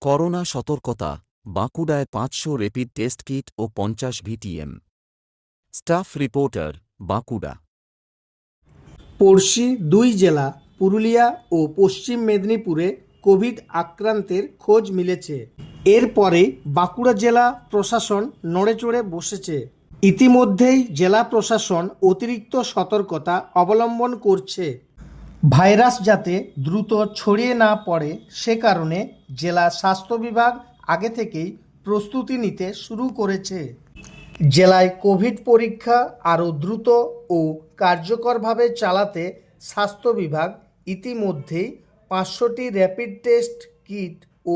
Corona সতর্কতা, বাঁকুড়ায় ৫০০ rapid test kit ও ৫০ ভিটিএম। Staff reporter, Bankura. পড়শি দুই জেলা পুরুলিয়া ও পশ্চিম মেদিনীপুরে কোভিড আক্রান্তের খোঁজ মিলেছে। এরপরে বাঁকুড়া জেলা প্রশাসন নড়েচড়ে বসেছে। ইতিমধ্যেই জেলা প্রশাসন অতিরিক্ত সতর্কতা অবলম্বন করছে ভাইরাস যাতে দ্রুত ছড়িয়ে না পড়ে, সে কারণে জেলা স্বাস্থ্য বিভাগ আগে থেকেই প্রস্তুতি নিতে শুরু করেছে। জেলায় কোভিড পরীক্ষা আরও দ্রুত ও কার্যকরভাবে চালাতে স্বাস্থ্য বিভাগ ইতিমধ্যেই ৫০০টি র্যাপিড টেস্ট কিট ও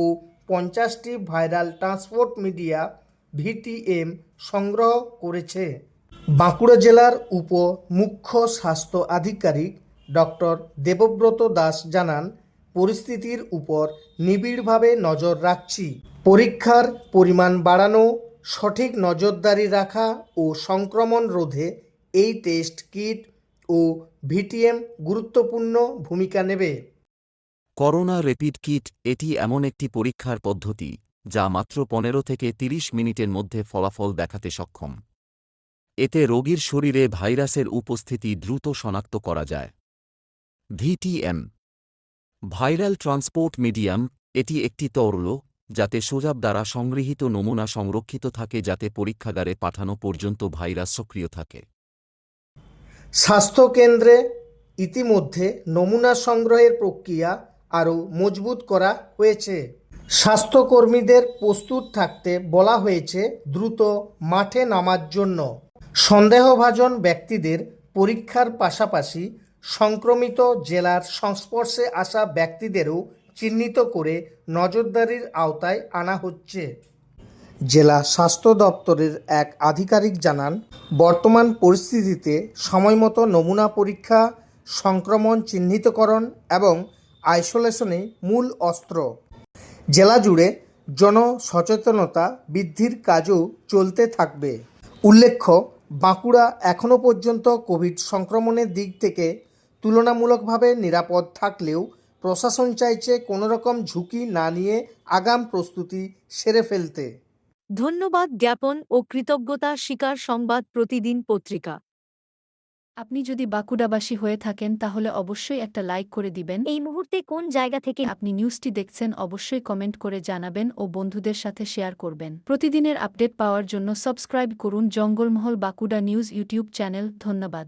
৫০টি ভাইরাল ট্রান্সপোর্ট মিডিয়া ভিটিএম সংগ্রহ করেছে। বাঁকুড়া জেলার উপ মুখ্য স্বাস্থ্য আধিকারিক ডক্টর দেবব্রত দাস জানান, পরিস্থিতির উপর নিবিড়ভাবে নজর রাখছি। পরীক্ষার পরিমাণ বাড়ানো, সঠিক নজরদারি রাখা ও সংক্রমণ রোধে এই টেস্ট কিট ও ভিটিএম গুরুত্বপূর্ণ ভূমিকা নেবে। করোনা র্যাপিড কিট এটি এমন একটি পরীক্ষার পদ্ধতি যা মাত্র ১৫ থেকে ৩০ মিনিটের মধ্যে ফলাফল দেখাতে সক্ষম। এতে রোগীর শরীরে ভাইরাসের উপস্থিতি দ্রুত শনাক্ত করা যায়। ভিটিএম, ভাইরাল ট্রান্সপোর্ট মিডিয়াম, এটি একটি তরল যাতে সোজাব দ্বারা সংগৃহীত নমুনা সংরক্ষিত থাকে যাতে পরীক্ষাগারে পাঠানো পর্যন্ত ভাইরাস সক্রিয় থাকে। স্বাস্থ্যকেন্দ্রে ইতিমধ্যে নমুনা সংগ্রহের প্রক্রিয়া আরও মজবুত করা হয়েছে। স্বাস্থ্যকর্মীদের প্রস্তুত থাকতে বলা হয়েছে দ্রুত মাঠে নামার জন্য। সন্দেহভাজন ব্যক্তিদের পরীক্ষার পাশাপাশি সংক্রমিত জেলার সংস্পর্শে আসা ব্যক্তিদেরও চিহ্নিত করে নজরদারির আওতায় আনা হচ্ছে। জেলা স্বাস্থ্য দপ্তরের এক আধিকারিক জানান, বর্তমান পরিস্থিতিতে সময়মতো নমুনা পরীক্ষা, সংক্রমণ চিহ্নিতকরণ এবং আইসোলেশনই মূল অস্ত্র। জেলা জুড়ে জনসচেতনতা বৃদ্ধির কাজও চলতে থাকবে। উল্লেখ্য, বাঁকুড়া এখনও পর্যন্ত কোভিড সংক্রমণের দিক থেকে তুলনামূলকভাবে নিরাপদ থাকলেও প্রশাসন চাইছে কোনোরকম ঝুঁকি না নিয়ে আগাম প্রস্তুতি সেরে ফেলতে। ধন্যবাদ জ্ঞাপন ও কৃতজ্ঞতা স্বীকার সংবাদ প্রতিদিন পত্রিকা। আপনি যদি বাঁকুড়াবাসী হয়ে থাকেন তাহলে অবশ্যই একটা লাইক করে দিবেন। এই মুহূর্তে কোন জায়গা থেকে আপনি নিউজটি দেখছেন অবশ্যই কমেন্ট করে জানাবেন ও বন্ধুদের সাথে শেয়ার করবেন। প্রতিদিনের আপডেট পাওয়ার জন্য সাবস্ক্রাইব করুন Jangalmahal Bankura news YouTube channel. ধন্যবাদ।